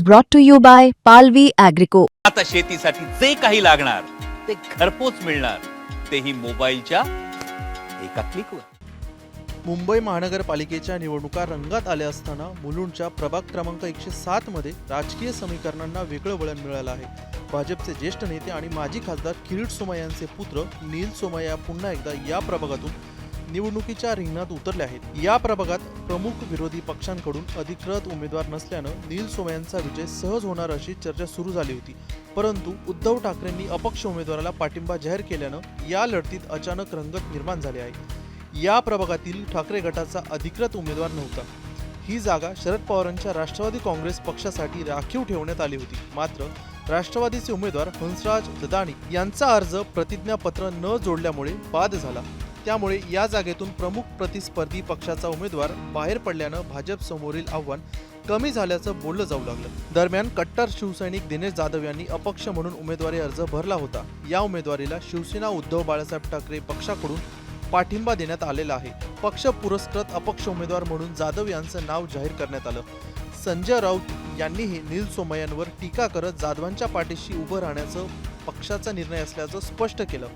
Brought to you by Palvi Agrico. आता शेतीसाठी जे काही लागणार ते घरपोच मिळणार, तेही मोबाईलच्या एका क्लिकवर. मुंबई महानगरपालिकेच्या निवडणुका रंगात आल्या असताना मुलुंडच्या प्रभाग क्रमांक 107 मध्ये राजकीय समीकरणांना वेगळं वळण मिळालं आहे. भाजपचे ज्येष्ठ नेते आणि माजी खासदार किरीट सोमय्या यांचे पुत्र नील सोमय्या पुन्हा एकदा या प्रभागातून निवडणुकीच्या रिंगणात उतरले आहेत. या प्रभागात प्रमुख विरोधी पक्षांकडून अधिकृत उमेदवार नसल्यानं नील सोमय्यांचा विजय सहज होणार अशी चर्चा सुरू झाली होती. परंतु उद्धव ठाकरेंनी अपक्ष उमेदवाराला पाठिंबा जाहीर केल्यानं या लढतीत अचानक रंगत निर्माण झाली आहे. या प्रभागातील ठाकरे गटाचा अधिकृत उमेदवार नव्हता. ही जागा शरद पवारांच्या राष्ट्रवादी काँग्रेस पक्षासाठी राखीव ठेवण्यात आली होती. मात्र राष्ट्रवादीचे उमेदवार हंसराज ददानी यांचा अर्ज प्रतिज्ञापत्र न जोडल्यामुळे बाद झाला. त्यामुळे या जागेतून प्रमुख प्रतिस्पर्धी पक्षाचा उमेदवार बाहेर पडल्यानं भाजप समोरील आव्हान कमी झाल्याचं बोललं जाऊ लागलं. दरम्यान कट्टर शिवसैनिक दिनेश जाधव यांनी अपक्ष म्हणून उमेदवारी अर्ज भरला होता. या उमेदवारीला शिवसेना उद्धव बाळासाहेब ठाकरे पक्षाकडून पाठिंबा देण्यात आलेला आहे. पक्ष पुरस्कृत अपक्ष उमेदवार म्हणून जाधव यांचं नाव जाहीर करण्यात आलं. संजय राऊत यांनीही नील सोमय्यांवर टीका करत जाधवांच्या पाठीशी उभं राहण्याचं पक्षाचा निर्णय असल्याचं स्पष्ट केलं.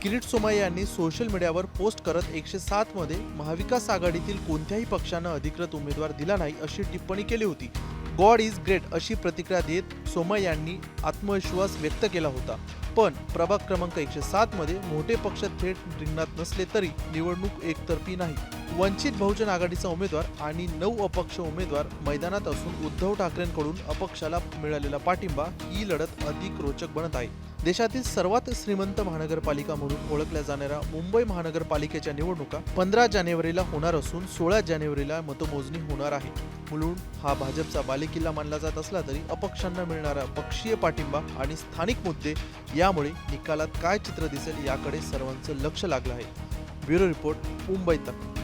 किरीट सोमय्या यांनी सोशल मीडियावर पोस्ट करत 107 मध्ये महाविकास आघाडीतील कोणत्याही पक्षानं अधिकृत उमेदवार दिला नाही अशी टिप्पणी केली होती. गॉड इज ग्रेट अशी प्रतिक्रिया देत सोमय्या यांनी आत्मविश्वास व्यक्त केला होता. पण प्रभाग क्रमांक 107 मध्ये मोठे पक्ष थेट रिंगणात नसले तरी निवडणूक एकतर्फी नाही. वंचित बहुजन आघाडीचा उमेदवार आणि 9 अपक्ष उमेदवार मैदानात असून उद्धव ठाकरेंकडून अपक्षाला मिळालेला पाठिंबा ही लढत अधिक रोचक बनत आहे. देशातील सर्वात श्रीमंत महानगरपालिका म्हणून ओळखल्या जाणाऱ्या मुंबई महानगरपालिकेच्या निवडणुका 15 जानेवारीला होणार असून 16 जानेवारीला मतमोजणी होणार आहे. मुलुंड हा भाजपचा बालेकिल्ला मानला जात असला तरी अपक्षांना मिळणारा पक्षीय पाठिंबा आणि स्थानिक मुद्दे यामुळे निकालात काय चित्र दिसेल याकडे सर्वांचं लक्ष लागलं आहे. ब्युरो रिपोर्ट, मुंबई तक.